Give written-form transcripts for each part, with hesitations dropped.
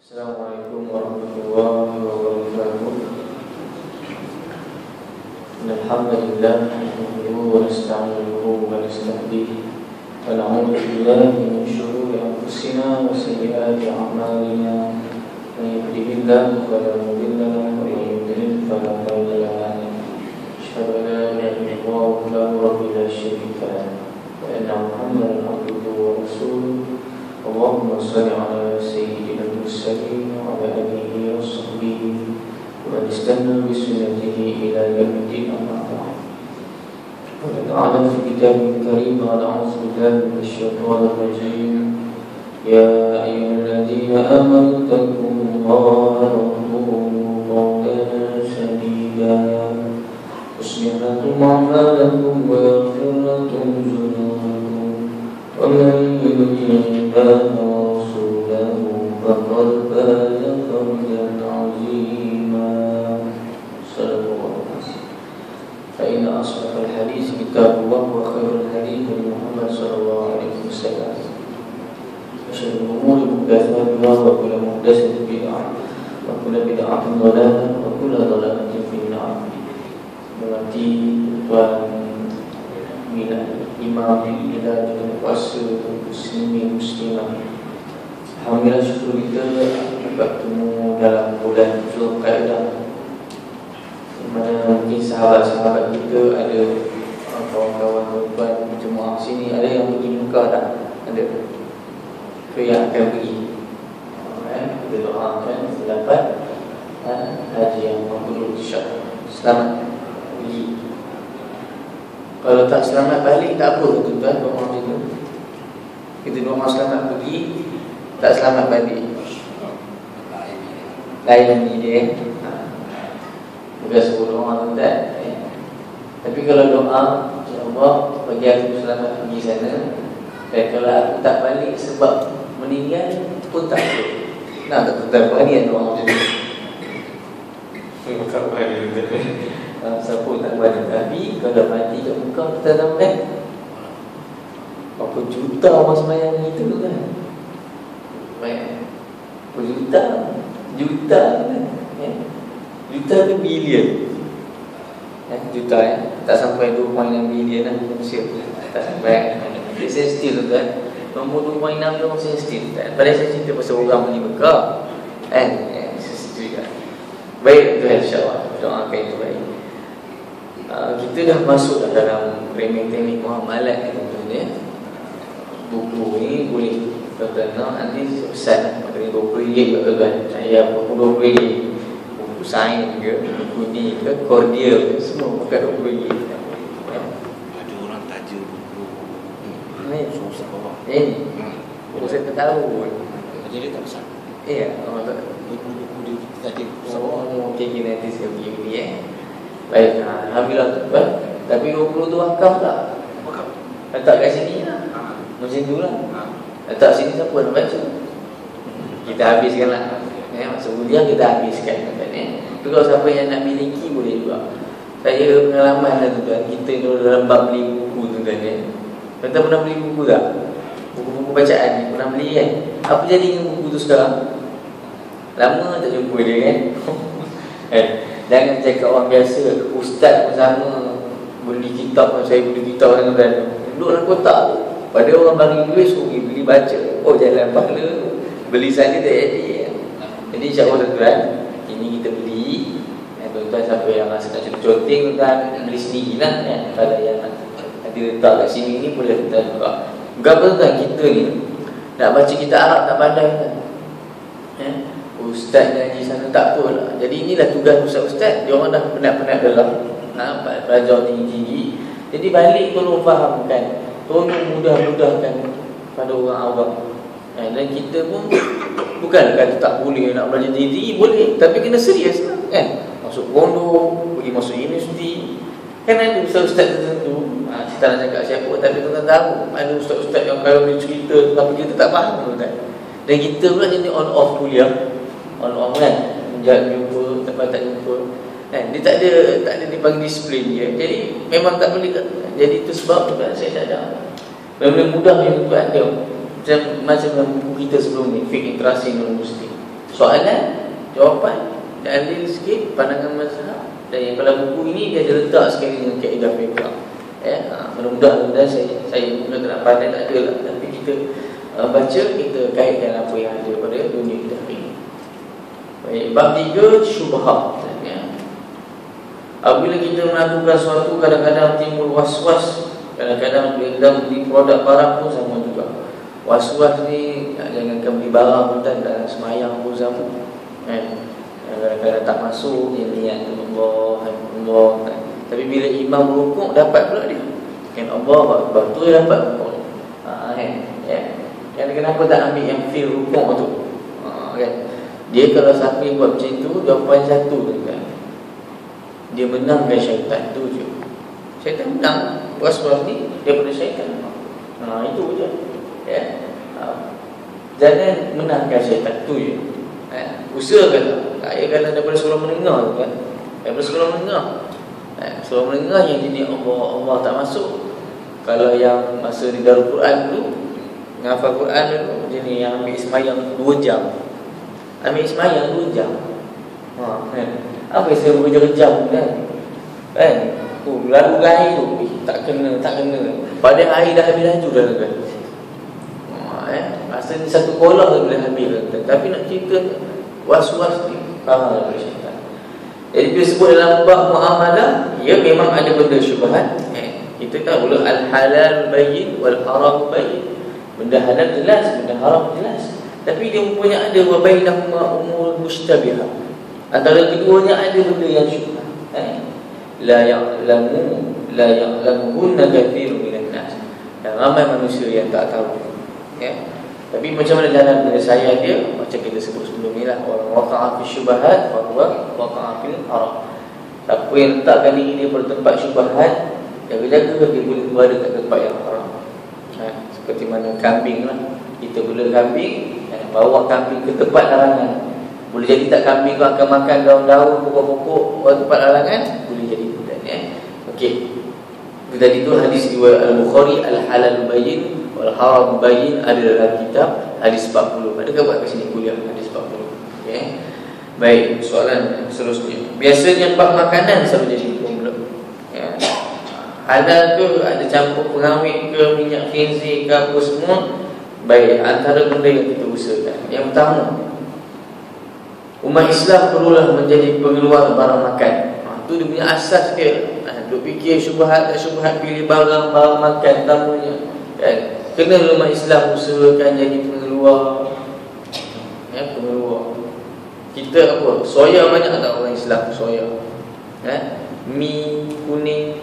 Assalamualaikum warahmatullahi wabarakatuh. Alhamdulillah, nahmaduhu wa nasta'inuhu wa nastahdihi wa na'udzu billahi min shururi anfusina wa sayyiati a'malina. Man yahdihillahu fala mudilla lahu wa man yudlil fala hadiya lahu. Asyhadu an la ilaha illallah wahdahu la syarika lahu wa anna Muhammadan abduhu wa rasuluh. Allahumma shalli ala sayyidina al-mursalin wa ala alihi wa sahbihi wa istanna bi sunnatihi ila yaumil amma ba'd. Qala ta'ala fi kitabil karim wa a'udzu billahi minasy syaithanir rajim. Ya ayyuhalladzina amanu taqullaha wa qulu qawlan sadida yuslih lakum a'malakum wa yaghfir lakum dhunubakum wa man yuti' الله ورسوله فقد فاز فوزا عظيما. صدق الله العظيم. فإن أصدق الحديث كتاب الله وخير الهدي هدي محمد صلى الله عليه وسلم وشر الأمور محدثاتها وكل محدثة بدعة وكل بدعة ضلالة وكل ضلالة في النار. Berarti tuan bila imam bila kita puasa muslimin muslimah, alhamdulillah syukur kita dapat bertemu dalam bulan Zulqa'dah, di mana mungkin sahabat-sahabat kita ada kawan-kawan perempuan jemaah sini ada yang pergi Mekah tak? Ada ke yang akan pergi? Kita doakan dapat haji yang mabrur insya-Allah. Selamat pergi. Kalau tak selamat balik tak apa tuan-tuan, doa macam tu. Kita doa selamat pergi, tak selamat balik, lain ni dia. Bukan suruh doa tuan-tuan. Tapi kalau doa, ya Allah bagi aku selamat pergi sana, dan kalau aku tak balik sebab meninggal pun tak apa. Nak tak tuan-tuan buat ni doa macam tu. Tak balik tuan-tuan. Siapa tak balik. Tapi kalau mati kat Mekah kita dapat berapa juta orang sembahyang itu kan? Berapa juta? Juta kan? Juta ke bilion? Juta tak sampai 2.6 bilion lah Malaysia. Tak sampai. Dia sensitif tu kan? Nombor 2.6 tu orang sensitif. Pada saya cerita pasal orang pergi Mekah sensitif kan? Baik tu insyaAllah. Doakan itu baik. Kita dah masuk dalam framing teknik muamalat ni tuan-tuan. Buku ni boleh tuan-tuan nanti pesan maknanya RM20 tuan-tuan. Saya RM20. Buku sains ke, buku ni ke, cordial ke, semua pakai RM20. Ada orang taja buku ni susah bawa. Buku saya tak tahu. Jadi tak besar. Ya, tak. Buku dia taja susah Oh, bawa. okey nanti saya pergi ni Baik, alhamdulillah tuan. Tapi 20 tu wakaf tak? Wakaf. Letak kat sini lah. Macam tu lah. Letak sini siapa nak baca? Kita habiskan lah. Maksud dia kita habiskan. Tapi kalau siapa yang nak miliki boleh juga. Saya pengalaman lah tuan. Kita dulu dalam bab beli buku tuan. Tuan pernah beli buku tak? Buku-buku bacaan ni pernah beli kan? Apa jadi dengan buku tu sekarang? Lama tak jumpa dia kan? Jangan cakap orang biasa. Ustaz pun sama. Beli kitab pun, saya beli kitab dengan duduk dalam kotak tu. Pada orang bagi duit suruh beli baca. Oh jalan pahala. Beli sana tak jadi. Jadi insyaAllah tuan-tuan, ini kita beli. Tuan-tuan siapa yang rasa nak conteng tuan beli sendiri lah kan. Kalau yang nanti letak kat sini ni boleh tuan buka. Berapa tuan kita ni nak baca kitab Arab tak pandai kan. Ustaz ngaji sana tak apa lah. Jadi inilah tugas ustaz-ustaz. Dia orang dah penat-penat dalam belajar tinggi-tinggi. Jadi balik tolong fahamkan, tolong mudah-mudahkan pada orang awam. Dan kita pun bukan kata tak boleh nak belajar tinggi-tinggi, boleh. Tapi kena serius lah kan. Masuk pondok, pergi masuk universiti. Kan ada ustaz-ustaz tertentu, kita nak cakap siapa, tapi tuan tahu ada ustaz-ustaz yang kalau dia cerita tapi kita tak faham tuan. Dan kita pula jadi on-off kuliah. On-off kan, jumpa, tak jumpa kan? Dia tak ada dipanggil disiplin dia. Jadi memang tak boleh. Jadi itu sebab tuan saya sadar benar-benar mudah yang tuan ada. Macam buku kita sebelum ni, Fiqh Interaksi Universiti. Soalan, jawapan, dalil sikit, pandangan mazhab. Dan yang kalau buku ini dia ada letak sekali dengan kaedah fiqh. Mudah-mudahan saya mula nak pandai tak ada lah. Tapi kita baca, kita kaitkan apa yang ada pada dunia kita hari ini. Baik, bab 3, syubhat. Apabila kita melakukan sesuatu, kadang-kadang timbul was-was. Kadang-kadang bila kita beli produk barang pun sama juga. Was-was ni, jangankan beli barang pun tak dalam semayang pun sama. Kadang-kadang tak masuk, dia niat Allah. Tapi bila imam rukuk, dapat pula dia. Kan Allah Akbar, tu dia dapat rukuk. Kan kenapa tak ambil yang feel rukuk tu? Kan? Dia kalau siapa buat macam tu, jawapan satu tu kan. Dia menangkan syaitan tu je. Syaitan menang. Was-was ni daripada syaitan. Itu je. Jangan menangkan syaitan tu je. Usahakan. Kalau daripada surah mendengar tu kan. Daripada surah mendengar. Surah mendengar yang jenis Allah tak masuk. Kalau yang masa di Darul Quran dulu, menghafal Quran dulu, jenis yang ambil semayang 2 jam. Ambil semayang 2 jam. Apa yang saya bekerja jam kan? Lalu air tu tak kena. Pada air dah habis laju dah kan. Masa ni satu kolah dah boleh habis kan. Tapi nak cerita was-was ni daripada syaitan. Jadi bila sebut dalam bab muamalah, ya memang ada benda syubhat. Kita tahu pula al-halal bayyin wal haram bayyin. Benda halal jelas, benda haram jelas. Tapi dia punya ada wa bainahuma umur mushtabihat. Antara keduanya ada benda yang syubhat. La ya'lamuhunna katsirun minan nas. Dan ramai manusia yang tak tahu. Tapi macam mana dalam penyelesaian dia, macam kita sebut sebelum ni lah, orang waqa'a fi syubhat wa huwa waqa'a fil haram. Siapa yang letakkan diri dia pada tempat syubhat, jaga-jaga dia boleh berada kat tempat yang haram. Seperti mana kambing lah. Kita bela kambing, bawa kambing ke tempat larangan. Boleh jadi tak kambing tu akan makan daun-daun, pokok-pokok pada tempat larangan, boleh jadi tidak. Okey. Tadi tu hadis riwayat Al-Bukhari, al-halal bayyin wal haram bayyin, ada dalam kitab hadis 40. Adakah buat kat sini kuliah hadis 40? Okey. Baik, soalan seterusnya. Biasanya bab makanan selalu jadi problem. Halal tu ada campur pengawet ke, minyak khinzir ke apa semua. Baik, antara benda yang kita usahakan. Yang pertama, umat Islam perlulah menjadi pengeluar barang makan. Itu dia punya asas dia. Duk fikir syubhat tak syubhat, pilih barang makan tamanya. Kena umat Islam usahakan jadi pengeluar. Pengeluar. Kita apa? Soya banyak tak orang Islam soya? Mi kuning.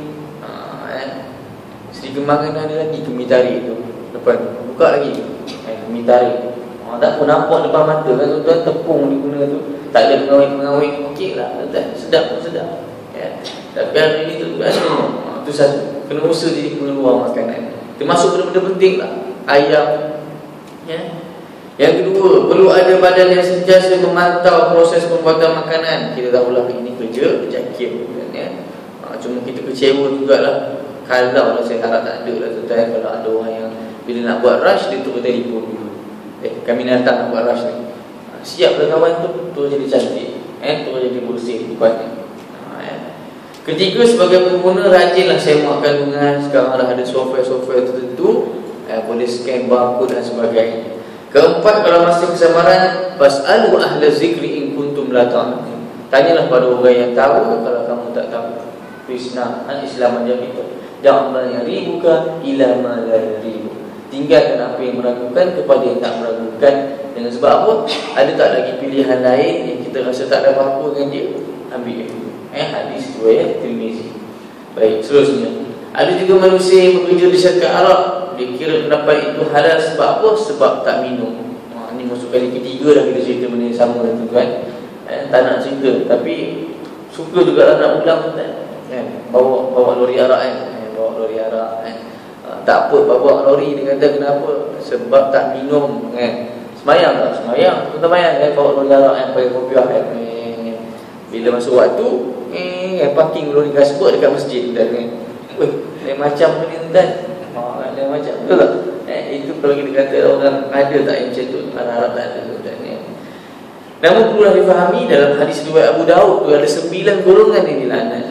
Sedikit makanan ada lagi mi tarik tu. Depan buka lagi. Mi tarik. Tak pun nampak depan mata kan, tuan tepung di guna tu. Tak ada pengawet-pengawet, okeylah, sedap pun sedap. Tapi hari ni tu semua. Itu satu. Kena usaha jadi pengeluar makanan. Termasuk benda-benda penting lah. Ayam. Yang kedua, perlu ada badan yang sentiasa memantau proses pembuatan makanan. Kita tahulah ini kerja jakim kan. Cuma kita kecewa jugalah. Kalau lah, saya harap tak ada lah tuan. Kalau ada orang yang bila nak buat rush, dia terus telefon dulu. Kami datang nak buat rush ni. Siap lah kawan tu, tu jadi cantik. Tu jadi bersih tempatnya. Ketiga, sebagai pengguna rajinlah semak kandungan. Sekarang dah ada software-software tertentu, boleh scan barcode dan sebagainya. Keempat, kalau masih kesabaran, fas'alu ahla zikri in kuntum la ta'lamun. Tanyalah pada orang yang tahu kalau kamu tak tahu. Krisna Islam ajar kita. Jangan yang ribuka ila ma la yaribu. Tinggalkan apa yang meragukan kepada yang tak meragukan. Dengan sebab apa? Ada tak lagi pilihan lain yang kita rasa tak ada apa-apa dengan dia? Ambil dia. Hadis riwayat Tirmizi. Baik, seterusnya. Ada juga manusia yang bekerja di syarikat Arab. Dia kira pendapat itu halal sebab apa? Sebab tak minum. Ini masuk kali ketiga dah kita cerita benda yang sama tu kan. Tak nak cerita, tapi suka juga nak ulang kan. Bawa lori arak kan. Bawa lori arak kan. Tak apa bawa lori, dia kata kenapa? Sebab tak minum kan. Semayang tak? Semayang. Kita bayang kan bawa lori arak kan, pakai kopiah kan. Bila masuk waktu parking lori gasbot dekat masjid dan kan. Lain macam ni tuan. Lain macam betul tak? Itu kalau kita kata orang ada tak yang macam tu, Arab tak ada tuan. Namun perlulah difahami dalam hadis riwayat Abu Daud ada 9 golongan yang dilaknat.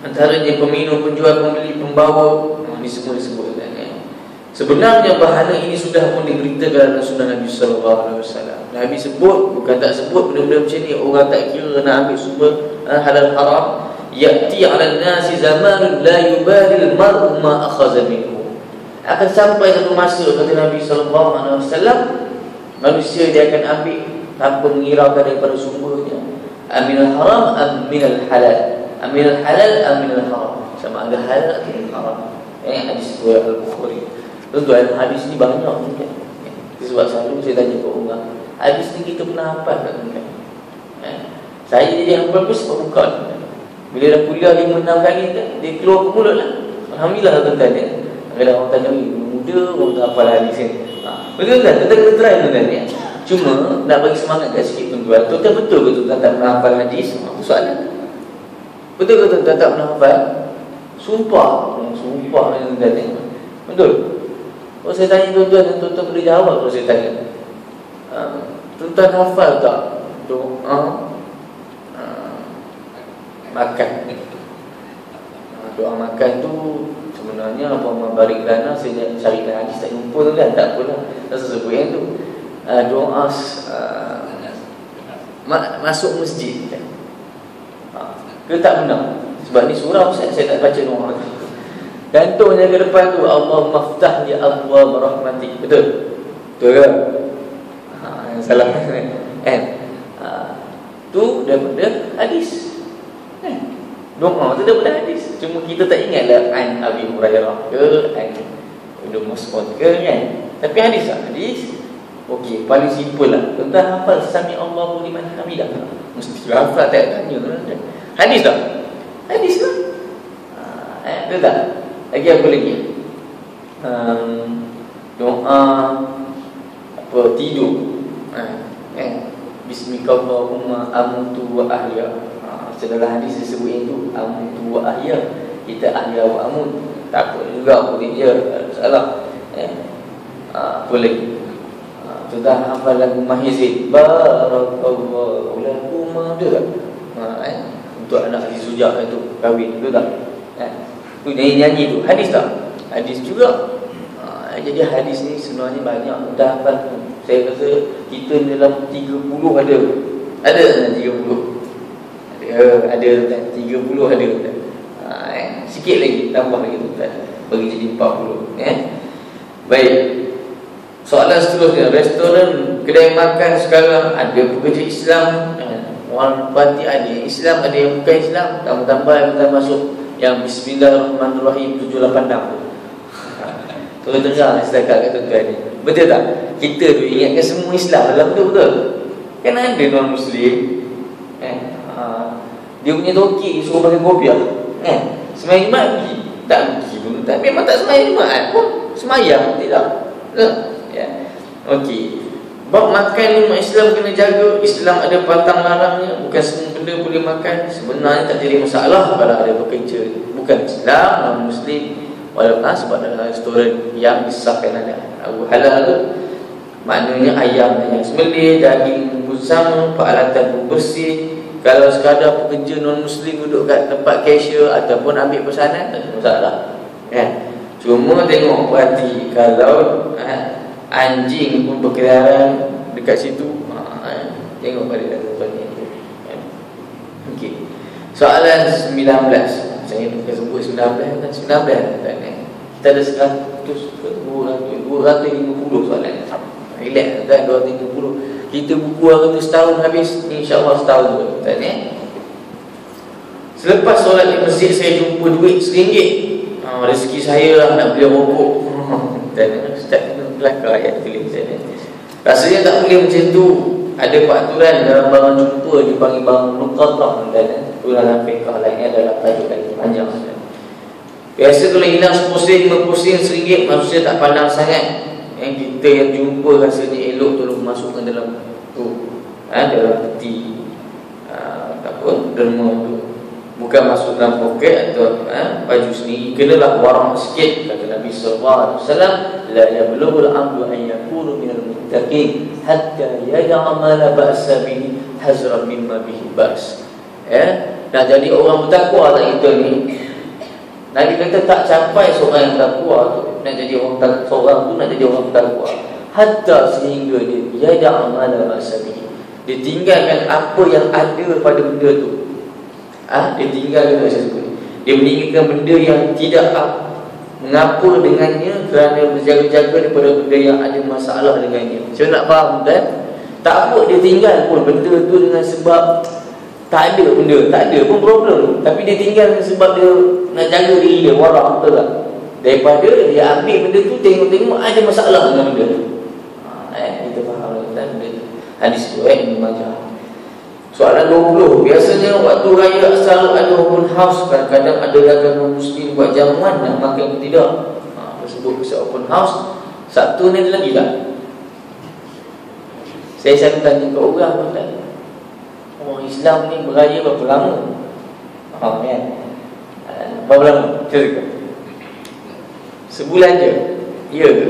Antaranya peminum, penjual, pembeli, pembawa, ini semua disebutkan. Sebenarnya bahagian ini sudah pun diberitakan dalam sunnah Nabi SAW. Nabi sebut, bukan tak sebut benda-benda macam ni. Orang tak kira nak ambil sumber halal haram. Ya'ti 'ala an-nasi zamanun la yubalil mar'u ma akhadha minhu. Akan sampai satu masa kata Nabi SAW, manusia dia akan ambil tanpa mengiraukan daripada sumbernya. Aminal haram, aminal halal. Aminal halal, aminal haram. Sama ada halal atau haram. Hadis riwayat Al-Bukhari. Tentu hadis ni banyak mungkin. Sebab selalu saya tanya ke orang, hadis ni kita pernah hafal tak mungkin? Saya jadi hafal pun sebab bukan. Bila dah kuliah 5-6 kali dia keluar ke mulut lah. Alhamdulillah tuan-tuan dia. Kadang orang tanya, muda orang tak hafal hadis ni. Betul tak? Kita try tuan-tuan dia. Cuma nak bagi semangat kat sikit tuan-tuan. Tuan-tuan betul ke tuan-tuan tak pernah hafal hadis? Itu soalan. Betul ke tuan-tuan tak pernah hafal? Sumpah tuan-tuan dia. Betul? Kalau saya tanya tuan-tuan dan tuan-tuan boleh jawab kalau saya tanya. Tuan-tuan hafal tak doa makan? Doa makan tu sebenarnya Allahumma barik lana, saya cari hadis tak jumpa tu kan, tak apalah. Rasa sebut yang tu. Doa masuk masjid kan. Ke tak benar? Sebab ni surau saya tak baca doa tu. Gantungnya ke depan tu, Allahumma ftah li abwaab rahmatik. Betul? Betul ke? Yang salah kan? Tu daripada hadis. Doa tu daripada hadis. Cuma kita tak ingatlah an Abi Hurairah ke, an Ibnu Mas'ud ke kan? Tapi hadis lah, hadis. Okey, paling simple lah. Tuan-tuan hafal sami Allahu liman hamidah. Mesti hafal, tak tanya. Hadis tak? Hadis lah. Betul tak? Lagi apa lagi? Doa apa tidur. Bismikallahumma amutu wa ahya. Sedalam hadis disebut itu amutu wa ahya. Kita ahya wa amut. Tak apa juga boleh je. Salah. Apa lagi? Sudah hafal lagu Mahizid. Barakallahu lakum ada. Untuk anak Haji Sujak itu kahwin, betul tak? Tu nyanyi tu, hadis tak? Hadis juga. Jadi hadis ni sebenarnya banyak. Dah hafal. Saya rasa kita dalam 30 ada. Ada 30. Ada 30 ada. Sikit lagi, tambah lagi tu. Bagi jadi 40. Baik. Soalan seterusnya, restoran, kedai makan sekarang ada pekerja Islam. Orang parti ada yang Islam, ada yang bukan Islam. Tambah-tambah kita masuk yang Bismillahirrahmanirrahim 786. Tuan dengar setakat kat tuan-tuan ni. Betul tak? Kita tu ingatkan semua Islam dalam betul-betul. Kan ada non-Muslim dia punya toki suruh pakai kopiah. Semayang Jumaat pergi. Tak pergi pun. Memang tak semayang Jumaat pun. Semayang tidak. Ya. Okey. Bab makan ni umat Islam kena jaga. Islam ada pantang larangnya. Bukan semua benda boleh makan. Sebenarnya tak jadi masalah kalau ada pekerja bukan Islam, non-Muslim. Walaupun sebab dalam restoran yang disahkan ada halal tu, maknanya ayam yang sembelih, daging bersama, peralatan bersih. Kalau sekadar pekerja non-Muslim duduk kat tempat cashier ataupun ambil pesanan, tak ada masalah. Cuma tengok berhati kalau anjing pun berkeliaran dekat situ, tengok balik dalam tuan-tuan itu. Okey. Soalan 19. Saya bukan sebut 19 kan 19 kan. Kita ada 250 soalan. Relax kan 250. Kita buku hari tu setahun habis, insya-Allah setahun kan Selepas solat di masjid saya jumpa duit RM1. Rezeki saya lah nak beli rokok. Dan ustaz belakang ayat tulis saya. Rasanya tak boleh macam tu. Ada peraturan dalam barang jumpa dipanggil barang muqaddam dan dalam fiqh lainnya dalam tajuk lagi panjang. Biasa kalau hilang RM10, RM50, RM1 manusia tak pandang sangat. Yang kita yang jumpa rasanya elok tolong masukkan dalam tu. Dalam peti apa derma tu. Bukan masuk dalam poket atau baju sendiri. Kenalah warang sikit kata Nabi sallallahu alaihi wasallam, la yablughul 'abdu an yakunu minal muttaqin. muttaqin hatta yada'a ma la ba'sa bihi hazran mimma bihi ba's. Nak jadi orang bertakwa tak kita ni? Nabi kata tak capai seorang yang takwa tu, nak jadi seorang tu nak jadi orang bertakwa hatta sehingga dia yada'a ma la ba'sa bihi, dia tinggalkan apa yang ada pada benda tu. Dia tinggalkan dia meninggalkan benda yang tidak mengapa dengannya, kerana berjaga-jaga daripada benda yang ada masalah dengannya. Saya nak faham kan? Tak apa dia tinggal pun benda tu dengan sebab tak ada benda, tak ada pun problem, tapi dia tinggal sebab dia nak jaga diri dia, warah, betul tak? Daripada dia ambil benda tu, tengok-tengok ada masalah dengan benda tu. Kita faham kan benda tu. Hadis tu Ibn Majah. Soalan 20. Biasanya waktu raya selalu ada open house. Kadang-kadang ada dagangan muslim buat jamuan, nak makan ke tidak? Tersebut pasal open house. Sabtu ni ada lagi tak? Saya selalu tanya ke orang pun tak. Orang Islam ni beraya berapa lama? Kan? Berapa lama? Cerita. Sebulan je? Ya ke?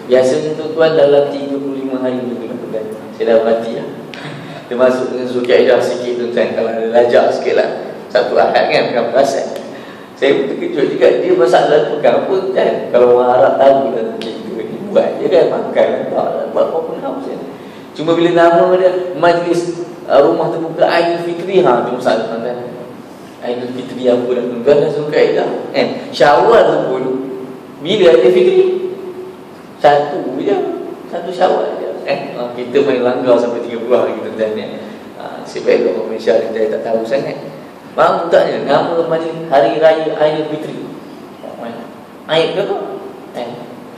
Biasanya tuan-tuan dalam 35 hari lebih lakukan. Saya dah berhati lah. Termasuk dengan Zulkaidah sikit tuan-tuan. Kalau ada lajak sikit lah. Satu ahad kan, bukan perasan. Saya pun terkejut juga. Dia masalah pegang pun kan. Kalau orang Arab tahu lah kita ni buat je kan, makan. Buat open house kan. Cuma bila nama dia majlis rumah terbuka Aidil Fitri, tu masalah tuan-tuan. Aidil Fitri apa dah tuan-tuan dah Zulkaidah. Syawal tu pun bila Aidil Fitri? Satu je, satu Syawal je. Kita main langgar sampai 30 hari tuan-tuan ni. Sebaik orang Malaysia dia tak tahu sangat. Faham taknya nama majlis hari raya Aidil Fitri. Aid ke apa?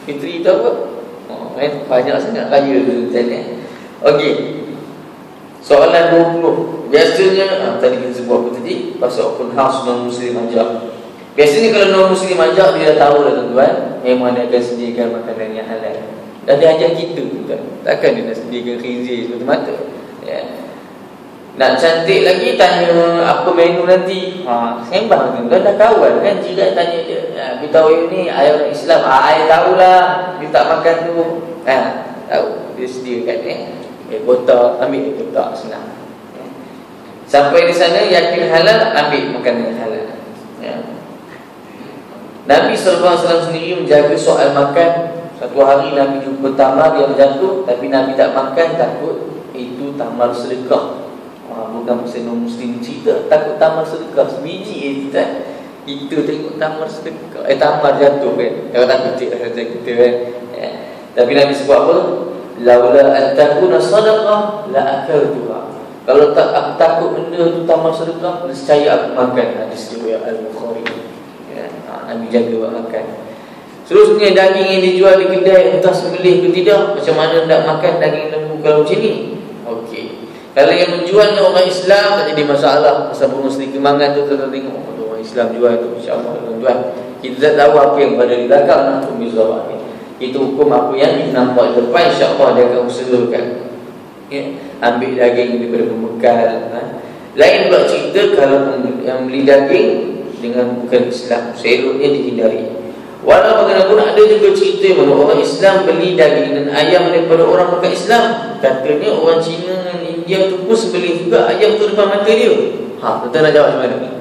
Fitri tu apa? Banyak sangat raya tuan-tuan ni. Okey. Soalan 20. Biasanya tadi kita sebut apa tadi? Pasal open house non-muslim ajak. Biasanya kalau non-muslim ajak, dia dah tahu lah tuan-tuan, memang dia akan sediakan makanan yang halal. Dah dia ajak kita tuan. Takkan dia nak sediakan khinzir semata-mata. Nak cantik lagi, tanya apa menu nanti. Sembang tuan-tuan, dah kawan kan. Jiran tanya dia, beritahu ni ayah orang Islam. Ayah tahulah dia tak makan tu. Tahu, dia sediakan kotak, ambil kotak, senang. Sampai di sana yakin halal, ambil makanan halal. Nabi SAW sendiri menjaga soal makan. Satu hari Nabi jumpa tamar yang jatuh, tapi Nabi tak makan, takut itu tamar sedekah. Bukan pasal non-muslim cerita, takut tamar sedekah. Sebiji kita tengok tamar sedekah, tamar jatuh kan. Kalau tak kecil kita kan. Tapi Nabi sebut apa? Laula an takuna sadaqah la akaltuha. Kalau tak aku takut benda tu tamar sedekah, nescaya aku makan. Hadis riwayat Al-Bukhari. Nabi jaga buat makan. Seterusnya daging yang dijual di kedai, entah sembelih ke tidak, macam mana nak makan daging lembu kalau macam ni? Okey. Kalau yang menjual ni orang Islam, tak jadi masalah. Pasal burung sedikit mangan tu, kita tengok orang Islam jual tu, insya-Allah tuan-tuan. Kita tak tahu apa yang berada di belakang nak kita hukum apa yang nampak di depan, insya-Allah dia akan usahakan. Ambil daging daripada pembekal. Lain pula cerita kalau yang beli daging dengan bukan Islam, seloknya dihindari. Walau bagaimanapun ada juga cerita mana orang Islam beli daging dan ayam daripada orang bukan Islam. Katanya orang Cina dan India tu pun sembelih juga ayam tu depan mata dia. Tuan nak jawab macam mana?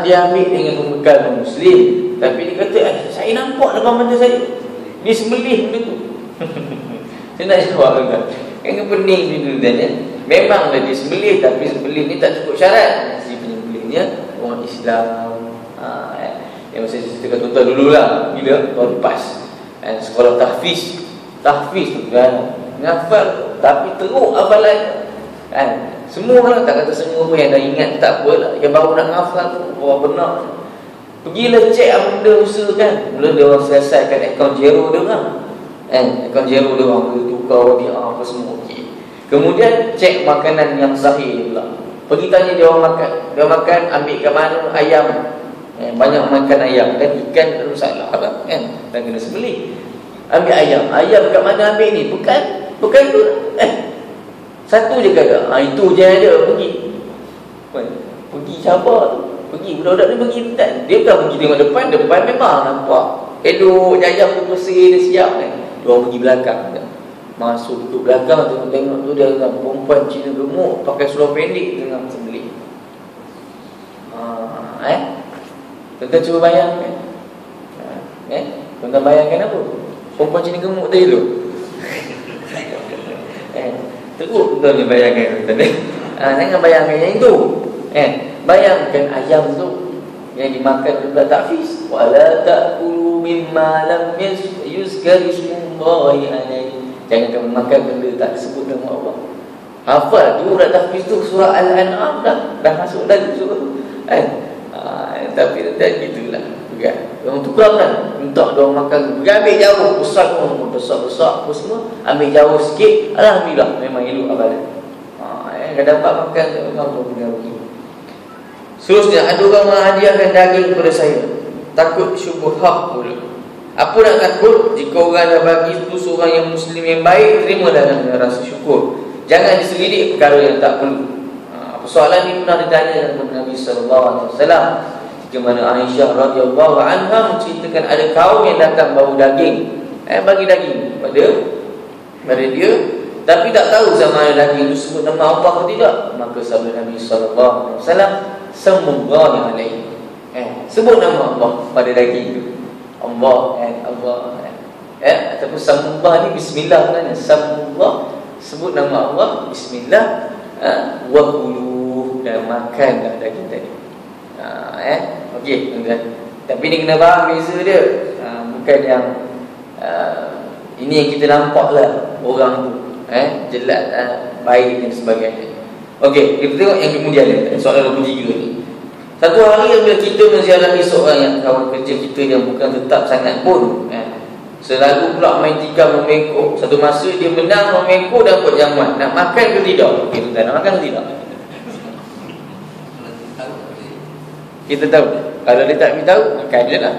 Dia ambil dengan pembekal Muslim, tapi dia kata saya nampak depan mata saya dia sembelih benda tu. Saya nak jawab kan? Yang pening ni tuan-tuan. Memanglah dia sembelih, tapi sembelih ni tak cukup syarat. Si penyembelihnya orang Islam. Yang saya ceritakan tuan-tuan dululah, bila tahun lepas sekolah tahfiz tu kan, ngafal tapi teruk hafalan kan. Semua lah, tak kata semua pun yang dah ingat tak apalah, yang baru nak ngafal tu orang benar. Pergilah cek apa benda usaha kan. Mula dia orang selesaikan akaun zero dia orang. Akaun zero dia orang tukar dia apa semua okey. Kemudian cek makanan yang sahih pula. Pergi tanya dia orang makan. Dia makan ambil kat mana ayam. Banyak makan ayam dan ikan tak ada masalah kan. Dan kena sembelih. Ambil ayam. Ayam kat mana ambil ni? Pekan tu. Satu je kata. Itu je ada pergi. Pergi siapa tu? Pergi budak-budak ni pergi tak. Dia bukan pergi tengok depan. Depan memang nampak elok, ayam tu bersih, dia siap kan. Diorang pergi belakang kan. Masuk ke belakang, tengok tu dia ada perempuan Cina gemuk pakai seluar pendek tengah sembelih. Tuan-tuan cuba bayangkan. Tuan-tuan bayangkan apa? Perempuan Cina gemuk tadi tu. Teruk tuan-tuan ni bayangkan. Jangan bayangkan yang itu. Bayangkan ayam tu yang dimakan oleh takfiz. Wala ta'kulu mimma lam yuzkar ismullahi alaihi. Jangan kamu makan benda tak sebut nama Allah. Hafal tu surat tahfiz tu surah Al-An'am dah masuk dalam surah tu. Tapi tak gitulah. Kan. Orang tukar kan, minta dia orang makan, pergi ambil jauh, besar-besar apa semua, ambil jauh sikit, alhamdulillah memang elok abadan. Kalau dapat makan orang tu punya rugi. Seterusnya ada orang menghadiahkan daging kepada saya. Takut syubhat pula. Apa nak takut? Jika orang dah bagi itu seorang yang muslim yang baik, terimalah dengan rasa syukur. Jangan diselidik perkara yang tak perlu. Persoalan ini pernah ditanya kepada Nabi sallallahu alaihi wasallam. Di mana Aisyah radhiyallahu anha menceritakan ada kaum yang datang bawa daging, bagi daging pada dia, tapi tak tahu sama ada daging itu sebut nama Allah atau tidak. Maka sabda Nabi sallallahu alaihi wasallam, "Samullahu alaihi." Sebut nama Allah pada daging itu. Allah ataupun samullah ni bismillah sebenarnya. Samullah, sebut nama Allah, bismillah, wa kulu, dan makanlah daging tadi. Okey, tapi ni kena faham beza dia. Bukan yang ini yang kita nampak lah orang tu jelas baik dan sebagainya. Okey, kita tengok yang kemudian ni, soalan 23 ni. Satu hari bila kita menziarahi seorang yang kawan kerja kita yang bukan tetap sangat pun, selalu pula main tikam memekuk. Satu masa dia menang memekuk dan buat jamuan. Nak makan ke tidak? Kita nak makan ke tidak? Kita tahu. Kalau dia tak beritahu, makan je lah.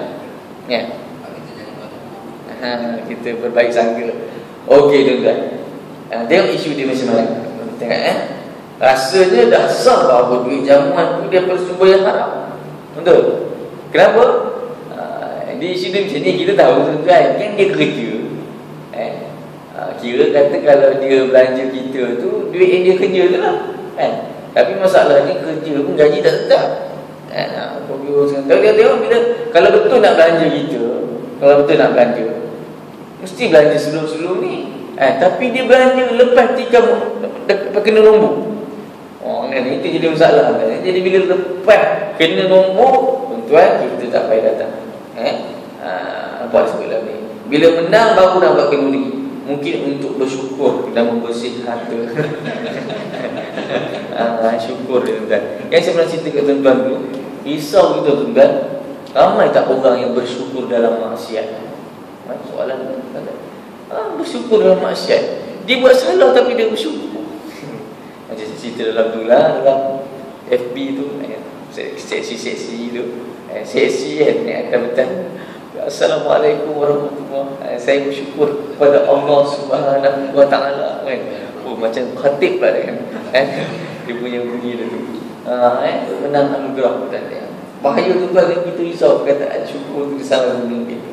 Kita berbaik sangka. Okey tuan-tuan. Tengok isu dia macam mana. Tengok rasanya dah sah bahawa duit jamuan tu dia bersumber yang haram. Betul? Kenapa? Di isu dia macam ni kita tahu tuan-tuan, kan dia kerja. Kira kata kalau dia belanja kita tu, duit yang dia kerja tu lah. Tapi masalahnya kerja pun gaji tak tetap. Kalau dia tengok bila kalau betul nak belanja kita, kalau betul nak belanja, mesti belanja sebelum-sebelum ni. Tapi dia belanja lepas tikam kena nombor. Itu jadi masalah. Jadi bila lepas kena nombor, tuan kita tak payah datang. Apa sebutlah ni. Bila menang baru nak buat kenduri. Mungkin untuk bersyukur dan membersih harta. Syukur tuan. Yang saya pernah cerita kat tuan-tuan dulu, risau kita tuan-tuan, ramai tak orang yang bersyukur dalam maksiat. Soalan tuan-tuan. Bersyukur dalam maksiat. Dia buat salah tapi dia bersyukur. Macam cerita dalam tu lah, dalam FB tu, seksi-seksi tu, seksi kan, akan bertanya, Assalamualaikum warahmatullahi wabarakatuh. Saya bersyukur kepada Allah Subhanahu wa taala. Macam khatib pula dia kan. Dia punya bunyi dia tu. Menang anugerah tadi. Bahaya tu kan kita risau perkataan syukur tu salah guna kita.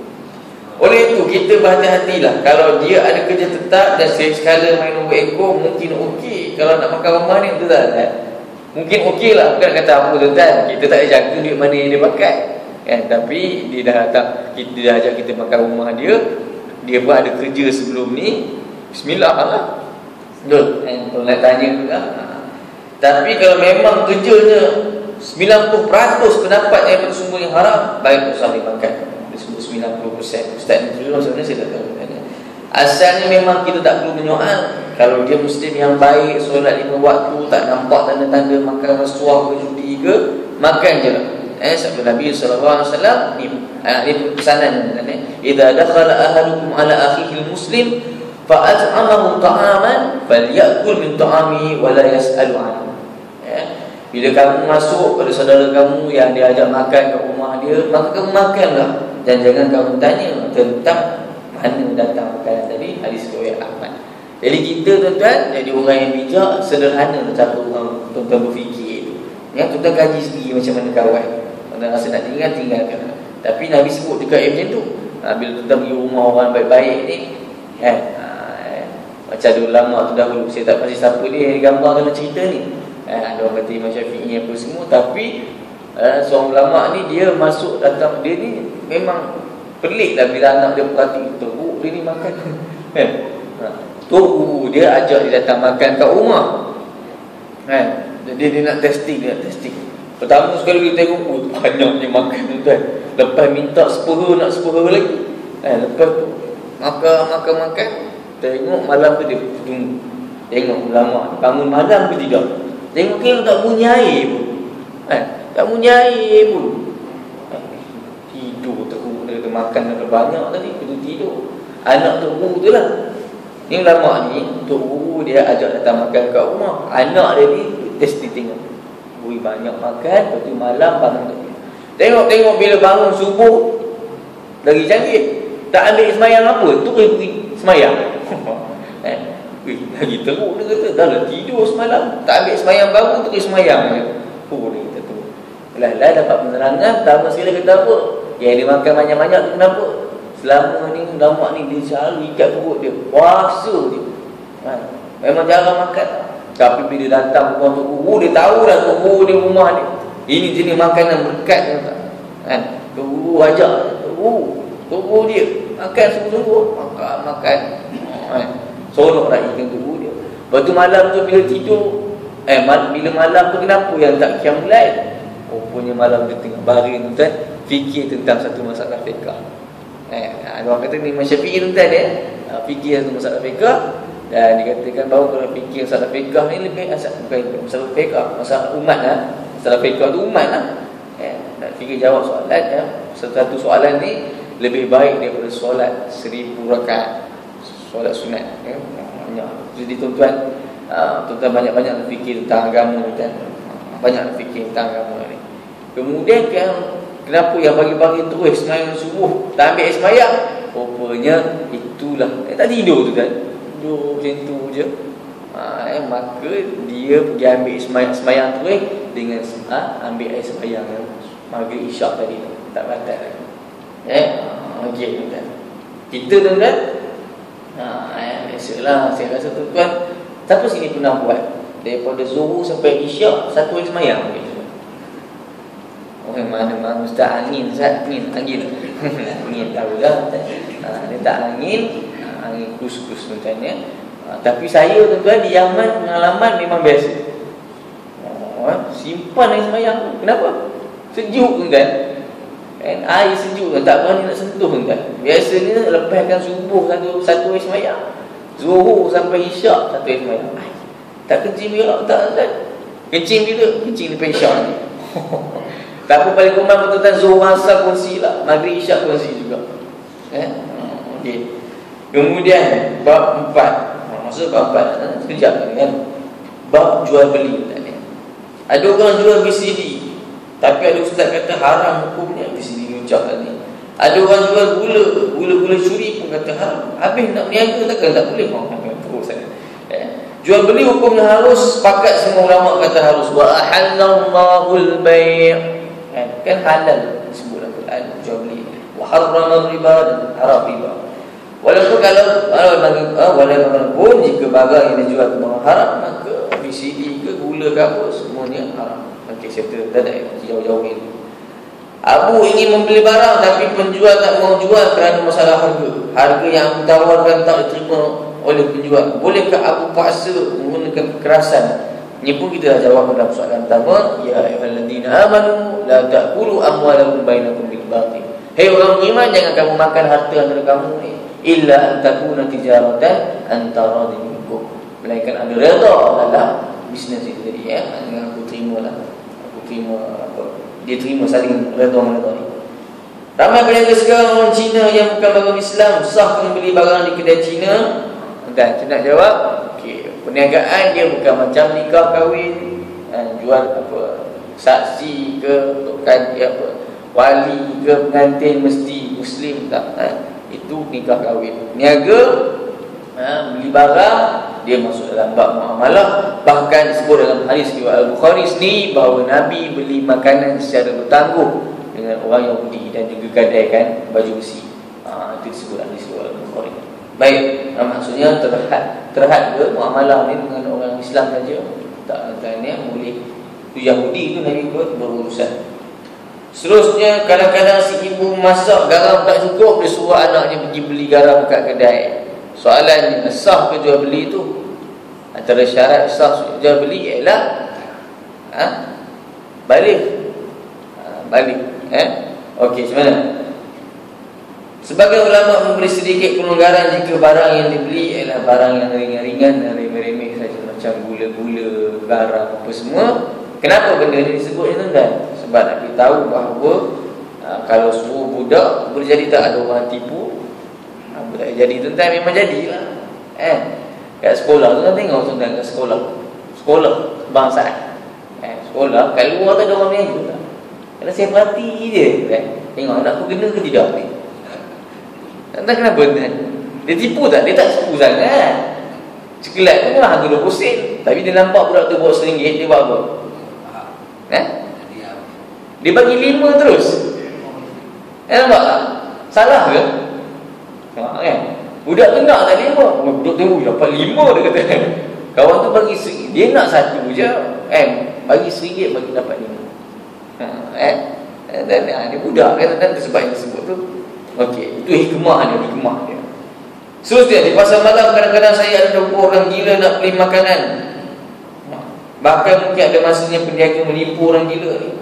Oleh itu kita berhati-hatilah. Kalau dia ada kerja tetap dan sekala main nombor ekor, mungkin okey. Kalau nak makan rumah ni betul tak? Mungkin okey lah. Bukan kata apa tuan-tuan, kita tak jaga duit mana yang dia pakai. Tapi dia dah datang, dia dah ajak kita makan rumah dia. Dia pun ada kerja sebelum ni. Bismillah lah. Betul. Kalau nak tanya juga. Tapi kalau memang kerjanya 90% pendapat yang bersumber yang haram, baik tak usah dimakan. Dia sebut 90%. Ustaz ni maksudnya saya tak tahu. Asalnya memang kita tak perlu menyoal. Kalau dia muslim yang baik, solat 5 waktu, tak nampak tanda-tanda makan rasuah ke judi ke, makan je lah. Sabda Nabi sallallahu alaihi wasallam ni pesanan idza dakhala ahadukum ala akhihi muslim fa at'amahu ta'aman falyakul min ta'amihi wa la yas'alu anhu. Bila kamu masuk pada saudara kamu yang dia ajak makan kat rumah dia, maka kamu makanlah dan jangan kamu tanya tentang mana datang makanan tadi. Hadis riwayat Ahmad. Jadi kita tuan-tuan jadi orang yang bijak, sederhana cara orang tuan-tuan berfikir. Tuan-tuan kaji sendiri macam mana kawan. Tuan rasa nak tinggalkan. Tapi Nabi sebut juga macam tu. Bila tuan pergi rumah orang baik-baik ni, Macam ada ulama tu dahulu, saya tak pasti siapa dia yang gambar dalam cerita ni. Ada orang kata Imam Syafi'i apa semua, tapi seorang ulama ni dia masuk datang, dia ni memang pelik lah bila anak dia perhati teruk dia ni makan. Tu dia ajak dia datang makan kat rumah. Dia nak testing, Pertama sekali kita tengok, banyaknya makan tuan. Lepas minta sepuluh, nak sepuluh lagi. Lepas tu makan. Tengok malam tu dia tunggu. Tengok ulama bangun malam ke tidak. Tengok kira tak bunyi air pun. Tak bunyi air pun. Tidur teruk. Dia kata makan dah banyak tadi, tidur. Anak teruk tu lah. Ni ulama ni, teruk dia ajak datang makan kat rumah. Anak dia ni testi tengok. Banyak makan, lepas tu malam bangun lagi. Tengok bila bangun subuh lagi canggih. Tak ambil semayang apa, tu pergi semayang. Lagi teruk dia kata, dah lah tidur semalam, tak ambil semayang bangun, tu pergi semayang je. Dia kata tu. Lah dapat penerangan, pertama sekali kata apa? Yang dia makan banyak-banyak tu kenapa? Selama ni ulama ni dia selalu ikat perut dia, puasa dia. Memang jarang makan. Tapi bila datang rumah tu guru, dia tahu dah tu guru di rumah dia. Ini jenis makanan berkat dia tak. Tu guru ajak, guru dia makan sungguh-sungguh, makan. Sorok dah ikan guru dia. Lepas tu malam tu bila tidur, bila malam tu kenapa yang tak qiyamul lail? Rupanya malam dia tengah baring tuan, fikir tentang satu masalah fiqh. Ada orang kata ni Imam Syafi'i tuan fikir satu masalah fiqh. Dan dikatakan bahawa kalau fikir masalah fiqh ni lebih bukan masalah fiqh, masalah umat lah. Masalah fiqh tu umat lah. Nak fikir jawab soalan satu soalan ni lebih baik daripada solat 1000 rakaat solat sunat. Jadi tuan-tuan banyak-banyak fikir tentang agama kan. Banyak fikir tentang agama ni. Kemudian kenapa yang pagi-pagi terus semayang subuh tak ambil semayang? Rupanya itulah tak tidur tu kan. Macam tu je. Maka dia pergi ambil semayang tu dengan ambil air semayang maghrib isyak tadi tu, tak batal lagi. Okey tuan. Kita tuan-tuan biasalah saya rasa tuan-tuan siapa sini pernah buat daripada zuhur sampai isyak satu air semayang gitu. Mana ustaz angin angin tahu dah. Dia tak angin kus-kus tuan-tuan. Tapi saya tuan-tuan di Yaman pengalaman memang biasa. Simpan air semayang. Kenapa? Sejuk tuan-tuan. Air sejuk tak berani nak sentuh tuan-tuan. Biasanya lepaskan subuh satu air semayang. Zuhur sampai isyak satu air semayang. Tak kencing berak tak tuan-tuan. Kencing bila? Kencing lepas isyak ni. Tapi paling kurang tuan-tuan zuhur asar kongsi lah. Maghrib isyak kongsi juga. Okey. Kemudian bab 4. Maksud bab 4 sekejap kan. Bab jual beli tadi. Ada orang jual VCD, tapi ada ustaz kata haram hukumnya VCD ni ucap tadi. Ada orang jual gula curi pun kata haram. Habis nak berniaga takkan tak boleh. Terus saya. Jual beli hukumnya harus, sepakat semua ulama kata harus. Wa ahallallahu al-bay'. Kan halal disebut dalam Quran jual beli. Wa harrama riba, dan haram riba. Walaupun walaupun jika barang yang dijual itu haram, maka VCD ke gula ke apa semuanya haram. Okey, saya tak ada jauh-jauh ini. Abu ingin membeli barang tapi penjual tak mau jual kerana masalah harga. Harga yang aku tawarkan tak diterima oleh penjual. Bolehkah Abu paksa menggunakan kekerasan? Ini pun kita dah jawab dalam soalan pertama. Ya ayyuhalladzina amanu la ta'kulu amwalakum bainakum bil batil. Hei orang beriman, jangan kamu makan harta antara kamu ni illa an takuna tijaratan antara minkum. Melainkan ada redha dalam bisnes itu tadi dengan aku terima apa. Dia terima saling redha meredha ni. Ramai peniaga sekarang orang Cina yang bukan barang Islam sah membeli barang di kedai Cina. Dan saya nak jawab, okey, perniagaan dia bukan macam nikah kahwin, jual apa saksi ke tukang apa wali ke pengantin mesti muslim tak. Itu nikah kahwin. Niaga beli barang dia masuk dalam bab muamalah. Bahkan disebut dalam hadis riwayat Al-Bukhari sendiri bahawa Nabi beli makanan secara bertangguh dengan orang Yahudi dan juga gadaikan baju besi. Itu disebut hadis riwayat Al-Bukhari. Baik, maksudnya terhad ke muamalah ni dengan orang Islam saja. Tak ni boleh. Tu Yahudi tu Nabi buat berurusan. Seterusnya, kadang-kadang si ibu masak garam tak cukup, dia suruh anaknya pergi beli garam kat kedai. Soalannya, sah ke jual beli tu? Antara syarat sah jual beli ialah balik. Okey, macam mana? Sebagai ulama memberi sedikit pelonggaran jika barang yang dibeli ialah barang yang ringan-ringan dan remeh-remeh saja, macam gula-gula, garam, apa semua. Kenapa benda ni disebut ni tuan? Sebab nak beritahu bahawa kalau suruh budak boleh jadi tak ada orang tipu. Budak jadi tuan memang jadilah. Kat sekolah tuan tengok tuan kat sekolah bangsa. Sekolah kat luar tak ada orang ni tu. Kalau saya perhati je tengok anak aku kena ke tidak ni. Entah kenapa tuan. Dia tipu tak? Dia tak tipu sangat. Sekelat tu memang harga 20 sen, tapi dia nampak budak tu bawa RM1, dia buat apa? Dia bagi 5 terus. Nampak tak? Salah ke? Budak tu nak tak 5. Budak tu dapat 5 dia kata. Kawan tu bagi RM1, dia nak 1 je. Bagi RM1 bagi dapat 5. Dan dia budak kan sebab yang disebut tu. Okey, itu hikmah dia. Seterusnya, di pasar malam kadang-kadang saya ada jumpa orang gila nak beli makanan. Bahkan mungkin ada masanya peniaga menipu orang gila ni.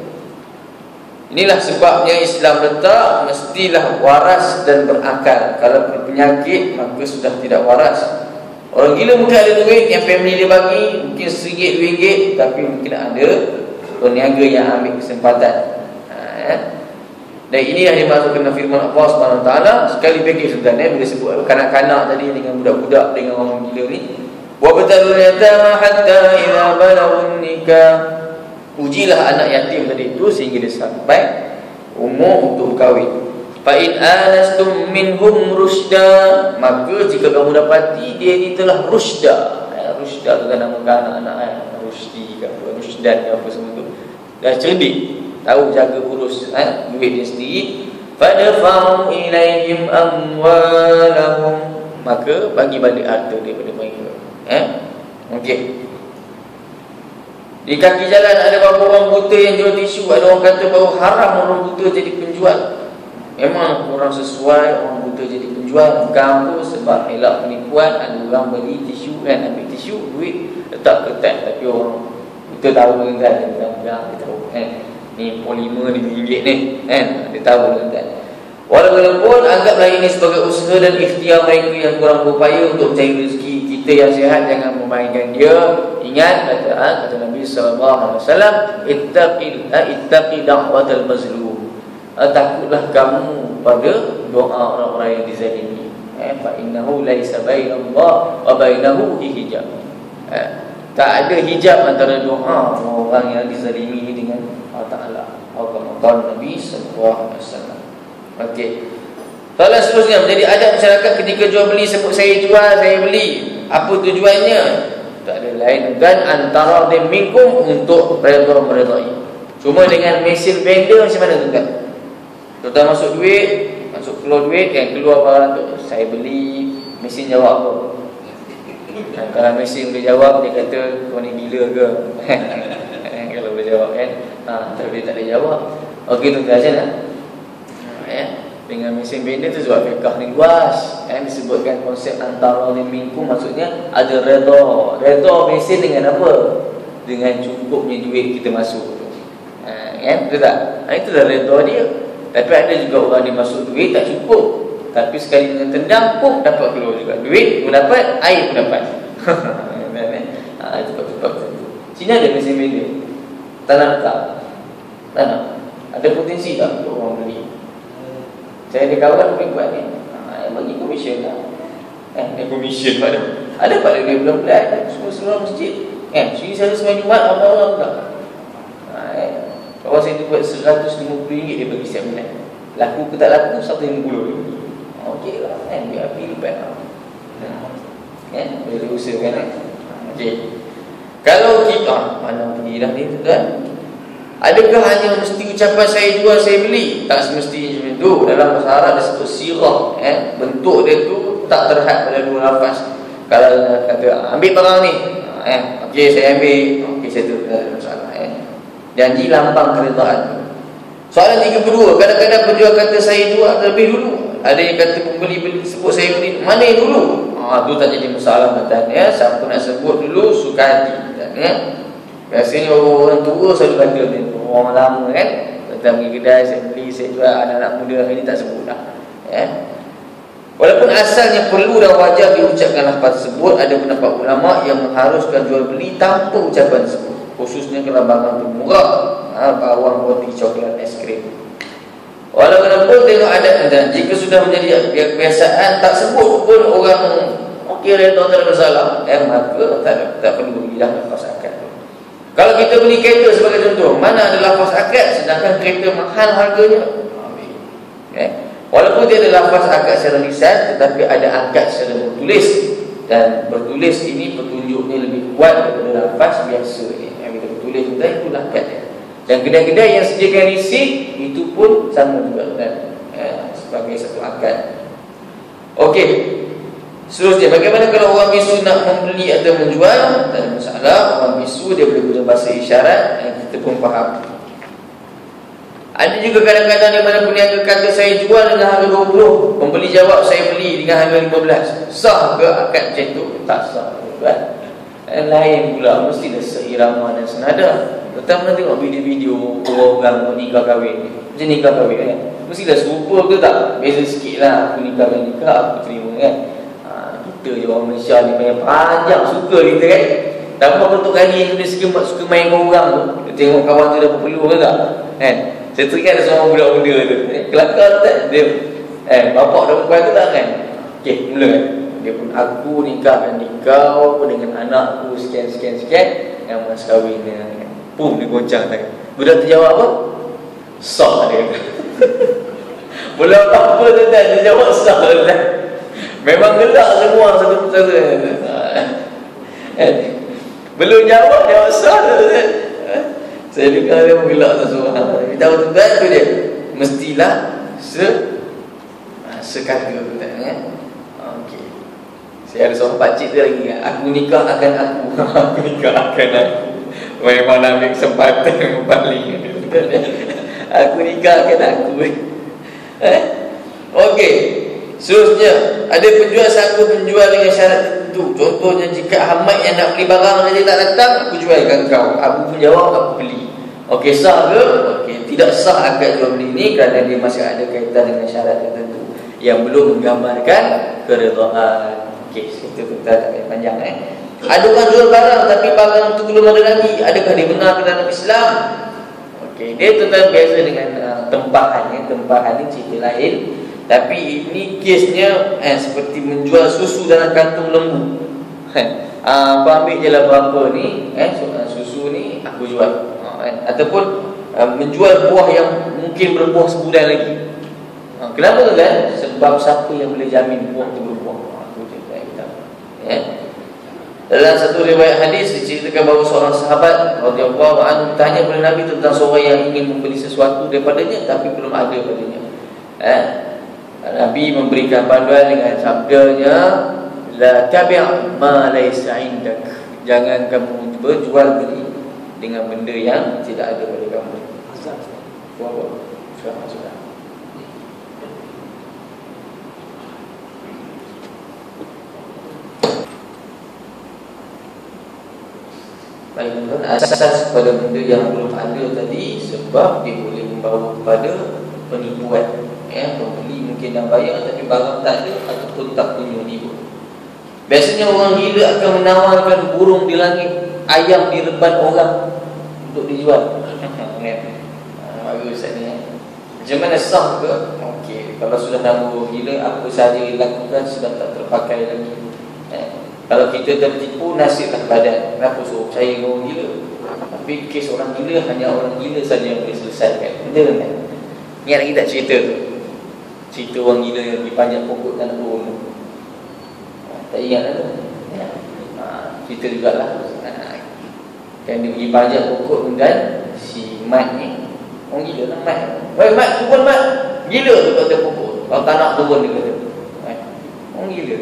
Inilah sebabnya Islam letak mestilah waras dan berakal. Kalau berpenyakit maka sudah tidak waras. Orang gila mungkin ada duit yang family dia bagi, mungkin RM1, RM2, tapi mungkin ada peniaga yang ambil kesempatan. Dan ini yang dimaksudkan dengan firman Allah SWT. Sekali fikir sebenarnya bila sebut kanak-kanak tadi dengan budak-budak dengan orang gila ni. Wa batalul yatama hatta idza balagun nikah. Ujilah anak yatim tadi itu sehingga dia sampai umur untuk kahwin. Fa in anastum minhum rusyda, maka jika kamu dapati dia ni telah rusyda. Rusyda tu kan nama anak-anak Rusdi ke Rusdan ke apa semua tu. Dah cerdik, tahu jaga urus duit dia sendiri. Fadfa'u ilaihim amwalahum, maka bagi balik harta dia pada mereka. Okey. Di kaki jalan ada beberapa orang buta yang jual tisu. Ada orang kata bahawa haram orang buta jadi penjual. Memang orang sesuai orang buta jadi penjual. Bukan apa, sebab elak penipuan. Ada orang beli tisu kan, ambil tisu, duit letak kertas. Tapi orang buta tahu kan, dia tahu ni polimer ni RM1 ni dia tahu kan. Walaupun anggaplah ini sebagai usaha dan ikhtiar mereka yang kurang berupaya untuk mencari rezeki. Kita yang sihat jangan memainkan dia. Ingat kata Nabi SAW, ittaqi da'watal mazlum. Takutlah kamu pada doa orang-orang yang dizalimi. Fa innahu laisa bainallah wa bainahu hijab. Tak ada hijab antara doa orang yang dizalimi dengan Allah Ta'ala. Al-Qur'an Nabi SAW. Okey. Soalan seterusnya, menjadi adab masyarakat ketika jual beli sebut saya jual, saya beli. Apa tujuannya? Tak ada lain dan antara dem minkum untuk meredai. Cuma dengan mesin vendor macam mana tuan? Tuan masuk duit, masuk keluar duit, yang keluar barang tu saya beli, mesin jawab apa? Kalau mesin boleh jawab, dia kata kau ni gila ke? Kalau boleh jawab kan. Tapi tak boleh jawab. Okey tuan, macam mana? Dengan mesin vendor tu sebab fiqah ni luas. Disebutkan konsep antara minkum, maksudnya ada redha mesin dengan apa? Dengan cukupnya duit kita masuk. Betul tak? Itulah redha dia. Tapi ada juga orang dia masuk duit tak cukup, tapi sekali dengan tendang pun dapat keluar juga. Duit pun dapat, air pun dapat. Cepat-cepat. Sini ada mesin vendor. Tanah tak? Tanah. Ada potensi tak untuk orang beli? Saya ada kawan yang buat ni, bagi komisen lah. Komisen ada pada dia bulan-bulan semua masjid. Sini saya semua Jumat orang tak. Kalau saya tu buat RM150 dia bagi setiap bulan. Laku ke tak laku RM150. Okey lah, biar api lipat lah. Boleh diusahakan. Okey. Kalau kita mana pergi dah ni tuan? Adakah hanya mesti ucapan saya jual, saya beli? Tak semestinya macam tu. Dalam bahasa Arab disebut sirah. Bentuk dia tu tak terhad pada dua lafaz. Kalau kata ambil barang ni, okey saya ambil, okey saya tu, tak ada masalah. Janji lambang keredaan. Soalan yang kedua, kadang-kadang penjual kata saya jual terlebih dulu. Ada yang kata pembeli sebut saya beli, mana yang dulu? Tu tak jadi masalah tuan ya. Siapa nak sebut dulu suka hati ya. Biasanya orang tua selalu kata ni, orang lama kan, datang pergi kedai saya beli, saya jual, anak-anak muda hari ni tak sebut dah ya. Walaupun asalnya perlu dan wajar diucapkan lafaz tersebut, ada pendapat ulama yang mengharuskan jual beli tanpa ucapan tersebut, khususnya kalau barang tu murah, bawang, roti, coklat, es krim. Walaupun tengok adat dan jika sudah menjadi kebiasaan tak sebut pun orang okey redha, tak ada masalah, maka tak perlu bilang lafaz akad. Kalau kita beli kereta sebagai contoh, mana ada lafaz akad sedangkan kereta mahal harganya, walaupun dia ada lafaz akad secara lisan, tetapi ada akad secara bertulis, dan bertulis ini petunjuknya lebih kuat daripada lafaz biasa ni. Yang kita bertulis itu akad dia. Dan kedai-kedai yang sediakan risik itu pun sama juga kan, sebagai satu akad. Okey. Seterusnya, bagaimana kalau orang bisu nak membeli atau menjual? Tak ada masalah. Orang bisu dia boleh guna bahasa isyarat yang kita pun faham. Ada juga kadang-kadang di mana peniaga kata saya jual dengan harga 20, pembeli jawab saya beli dengan harga 15. Sah ke akad macam tu? Tak sah kan? Lain pula, mestilah seirama dan senada. Pertama tengok video-video orang nikah kahwin, macam nikah kahwin kan, mestilah serupa ke tak? Beza sikit lah, aku nikah dengan nikah, aku terima kan. Kita je orang Malaysia ni banyak panjang, suka kita kan. Tambah untuk kali ni suka main dengan orang tu, kita tengok kawan tu dah berpeluh ke tak kan. Saya teringat ada seorang budak muda tu, kelakar tak dia, bapak dah perempuan tu tak kan. Okey, mula kan, dia pun aku nikahkan kau dengan anakku sekian yang mas kahwin dia kan. Pum, dia goncang tangan. Budak tu jawab apa? Sah dia. Belum apa tu tak, dia jawab sah tu. Memang gelak semua satu persatu. Belum jawab dia sah tu. Saya dengar dia menggelak semua. Tapi tahu tuan tu dia mestilah sekata tu ya. Okey. Saya ada seorang pakcik tu lagi, aku nikah akan aku. Aku nikah akan aku. Memang nak ambil kesempatan yang paling. Aku nikah akan aku. Okey. Seterusnya, ada penjual sanggup menjual dengan syarat tertentu. Contohnya, jika Ahmad yang nak beli barang saja tak datang, aku jualkan kau. Aku pun jawab, aku beli. Okey, sah ke? Okey, tidak sah akad jual beli ini kerana dia masih ada kaitan dengan syarat tertentu yang belum menggambarkan keredaan. Okey, itu kita tak panjang Ada orang jual barang tapi barang itu belum ada lagi. Adakah dia benar ke dalam Islam? Okey, dia tentang biasa dengan tempahan. Tempahan ini cerita lain. Tapi ini kesnya seperti menjual susu dalam kantung lembu. Aku ambil je lah berapa ni, susu ni aku jual. Ataupun menjual buah yang mungkin berbuah sebulan lagi. Kenapa kan? Sebab siapa yang boleh jamin buah tu berbuah? Aku cakap kita. Dalam satu riwayat hadis diceritakan bahawa seorang sahabat radhiyallahu anhu bertanya kepada Nabi tentang seorang yang ingin membeli sesuatu daripadanya tapi belum ada padanya. Nabi memberikan panduan dengan sabdanya, la tabi' ma laysa 'indak. Jangan kamu berjual beli dengan benda yang tidak ada pada kamu. Sudah. Baik, asas pada benda yang belum ada tadi sebab dia boleh membawa kepada penipuan. Pembeli mungkin dah bayar tapi barang tak ada ataupun tak punya nipu. Biasanya orang gila akan menawarkan burung di langit, ayam di reban orang untuk dijual. Bagus ni. Macam mana sah ke? Okey, kalau sudah nama burung gila, apa sahaja dilakukan sudah tak terpakai lagi. Kalau kita tertipu, nasiblah badan. Kenapa suruh percaya orang gila? Tapi kes orang gila, hanya orang gila saja yang boleh selesaikan. Betul kan? Ingat lagi tak cerita tu? Cerita orang gila yang pergi panjat pokok tanah burung. Tak ingat lah tu? Cerita jugalah. Kan dia pergi panjat pokok dan si Mat ni, orang gila lah Mat. Weh Mat, turun Mat. Gila tu kata pokok. Kalau tak nak turun dia kata. Orang gila.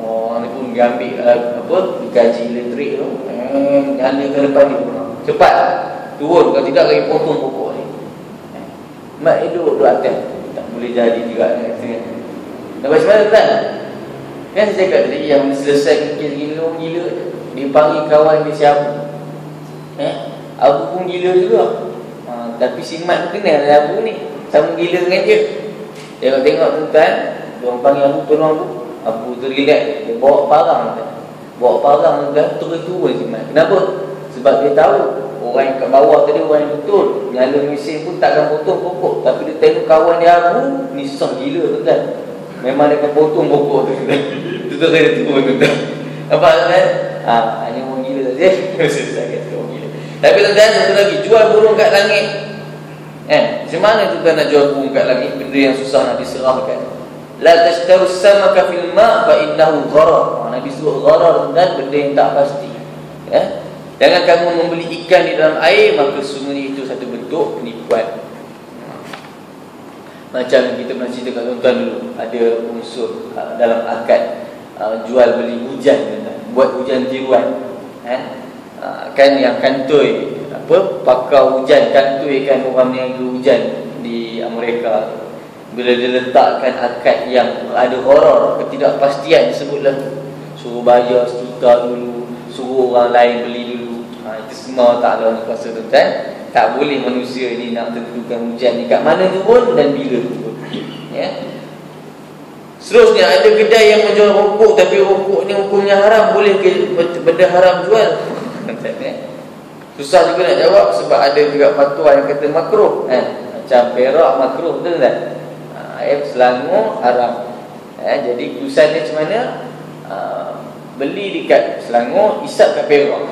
Orang ni pun dia ambil gaji elektrik tu, nyala ke depan dia, cepat turun, kalau tidak lagi potong pokok ni. Mak hidup tu atas, tak boleh jadi juga. Dan macam mana kan? Kan saya cakap tadi yang selesai kes gila, orang gila, dia panggil kawan dia siapa? Aku pun gila juga. Tapi si Mat tu kenal Abu ni, sama gila dengan dia. Tengok tuan, diorang panggil aku tolong aku tu relax, dia bawa parang tuan. Bawa parang tuan, turun si Mat. Kenapa? Sebab dia tahu orang yang kat bawah tadi orang yang betul, nyala mesin pun takkan potong pokok. Tapi dia tengok kawan dia Abu ni susah gila tuan. Memang dia akan potong pokok tu. Tu saya turun tuan. Nampak kan? Hanya orang gila saja. Saya kata orang gila. Tapi tuan-tuan, satu lagi, jual burung kat langit. Macam mana tu nak jual burung kat langit? Benda yang susah nak diserahkan. La tashtaru samaka fil ma' fa innahu gharar. Nabi sebut gharar dan benda yang tak pasti. Jangan kamu membeli ikan di dalam air, maka sesungguhnya itu satu bentuk penipuan. Macam kita pernah cerita kat tuan-tuan dulu, ada unsur dalam akad jual beli hujan, buat hujan tiruan. Kan yang kantoi pakar hujan kantoi kan orang yang hujan di Amerika, bila dia letakkan akad yang ada horor, ketidakpastian, sebutlah suruh bayar sejuta dulu, suruh orang lain beli dulu. Itu semua tak ada kuasa tuan. Tak boleh manusia ni nak tentukan hujan ni kat mana turun dan bila turun. Seterusnya ada kedai yang menjual rokok, tapi rokok ni hukumnya haram, boleh ke benda haram jual? Susah juga nak jawab sebab ada juga fatwa yang kata makruh. Macam perak makruh, betul tak? Selangor haram. Jadi keputusan dia macam mana? Beli dekat Selangor, isap kat Perak.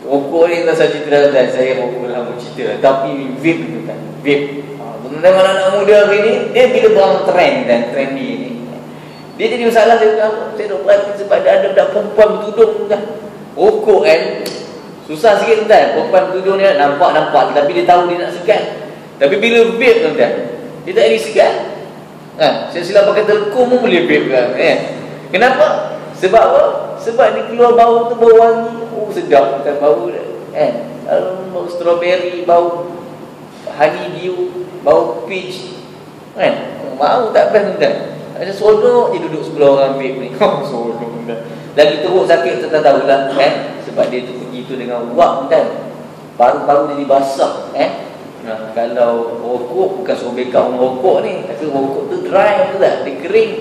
Rokok ni tak saya cerita dah, saya rokok lama cerita. Tapi vape tu kan, vape. Teman-teman anak muda hari ni, dia bila berang trend dan trendy ni, dia jadi masalah. Saya dah perhati sebab ada perempuan bertudung kan. Rokok kan susah sikit kan. Perempuan bertudung ni nampak, tapi dia tahu dia nak segan. Tapi bila vape kan, dia tak ada segan. Saya silap pakai telkom pun boleh vape kan. Kenapa? Sebab apa? Sebab dia keluar bau tu, bau wangi. Sedap kan bau dia. Bau strawberry, bau honeydew, bau peach. Mau tak best kan? Ada seronok dia duduk sebelah orang vape ni. Seronok kan. Lagi teruk sakit tak tahulah kan. Sebab dia tu pergi tu dengan wap kan. Paru-paru jadi basah kalau rokok bukan suruh backup orang rokok ni, tapi rokok tu dry betul tak? Dia kering.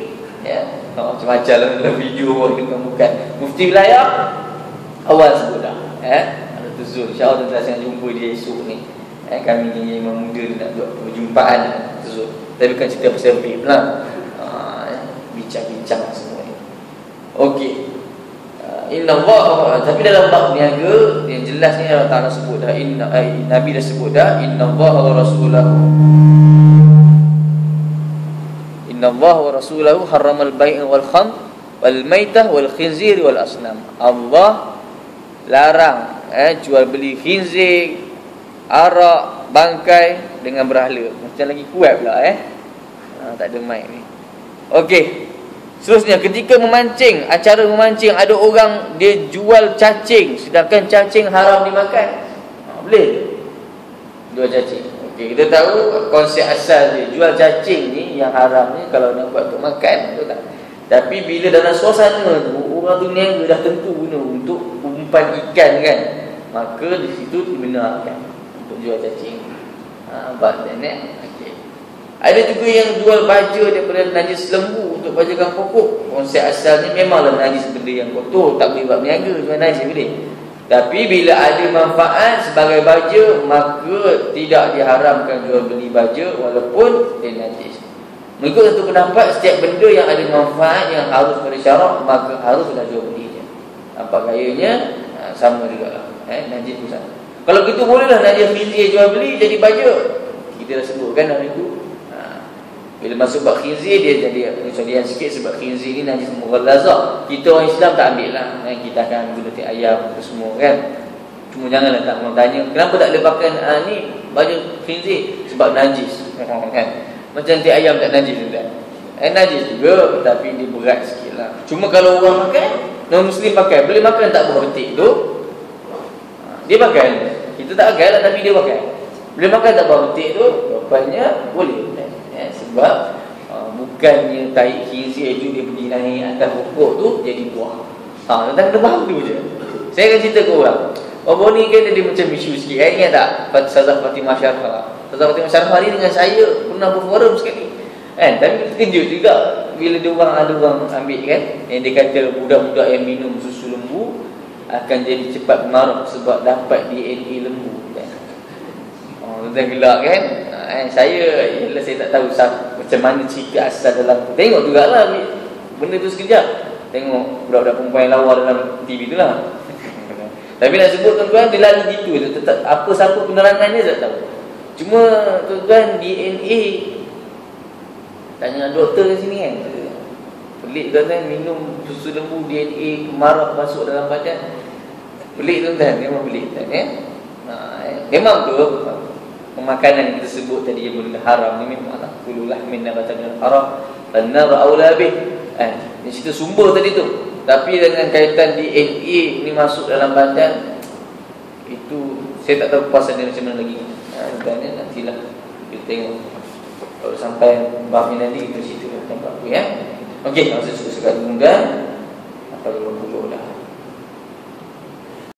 Macam-macam lah dalam video bukan. Mufti wilayah awal sebut dah. Ada tuzul. InsyaAllah tuan-tuan akan jumpa dia esok ni. Kami ni Imam Muda nak buat perjumpaan tuzul. Tapi bukan cerita pasal vape lah. Bincang-bincang semua ni. Okey. Inna Allah, tapi dalam bab niaga yang jelas ni Allah Ta'ala sebut dah, Nabi dah sebut dah, Inna Allah wa Rasulahu harramal bai' wal khamr wal maitah wal khinzir wal asnam. Allah larang jual beli khinzir, arak, bangkai dengan berhala. Macam lagi kuat pula tak ada mic ni. Okey. Seterusnya, ketika memancing, acara memancing, ada orang dia jual cacing, sedangkan cacing haram dimakan. Boleh jual cacing. Okey, kita tahu konsep asal dia, jual cacing ni yang haram ni kalau nak buat untuk makan, betul tak? Tapi bila dalam suasana tu orang tu niaga dah tentu guna untuk umpan ikan kan, maka di situ dibenarkan untuk jual cacing. Nampak tak ni? Ada juga yang jual baja daripada najis lembu untuk bajakan pokok. Konsep asalnya memanglah najis benda yang kotor, tak boleh buat berniaga, cuma najis boleh. Tapi bila ada manfaat sebagai baja, maka tidak diharamkan jual beli baja walaupun dia najis. Mengikut satu pendapat, setiap benda yang ada manfaat yang harus pada syarak, maka haruslah jual belinya. Nampak gayanya? Sama juga lah. Najis pun sama. Kalau gitu bolehlah najis khinzir jual beli jadi baja. Kita dah sebutkan hari itu. Bila masuk bab khinzir, dia jadi kecualian sikit sebab khinzir ni najis mughallazah. Kita orang Islam tak ambil lah, kita akan guna tiap ayam apa semua kan. Cuma janganlah tak orang tanya, kenapa tak boleh pakai ni baju khinzir? Sebab najis kan. Macam tiap ayam tak najis juga. Najis juga, tapi dia berat sikit lah. Cuma kalau orang makan, non-Muslim pakai, boleh makan tak buah betik tu? Dia pakai. Kita tak pakai lah, tapi dia pakai. Boleh makan tak buah betik tu? Jawapannya boleh. Sebab bukannya tahi khinzir tu dia pergi naik atas pokok tu jadi buah. Tentang kena faham tu je. Saya akan cerita ke orang. Bawa ni kan dia macam isu sikit. Ingat tak? Ustazah Fatimah Syarifah. Ustazah Fatimah Syarifah ni dengan saya pernah berforum sekali. Tapi terkejut juga bila ada orang ambil kan, yang dia kata budak-budak yang minum susu lembu akan jadi cepat marah sebab dapat DNA lembu kan. Tentang gelak kan. Saya tak tahu macam mana cerita asal dalam tu. Tengok jugalah benda tu sekejap. Tengok budak-budak perempuan yang lawa dalam TV tu lah. Tapi nak sebut tuan-tuan, dia lalu gitu. Tetap apa siapa penerangannya tak tahu. Cuma tuan-tuan, DNA tanya doktor kat sini kan. Pelik tuan-tuan, minum susu lembu DNA kemarah masuk dalam badan. Pelik tuan-tuan, memang pelik tuan ya. Memang tu pemakanan yang kita sebut tadi yang benda haram ni memanglah kululah min nabatan haram an-nar aula bih. Ni cerita sumber tadi tu. Tapi dengan kaitan DNA ni masuk dalam badan, itu saya tak tahu kuasa dia macam mana lagi. Dan nantilah kita tengok kalau sampai bab ni nanti kita cerita tentang bab tu ya. Okey, masa suka-suka tunggu apa 20 dah.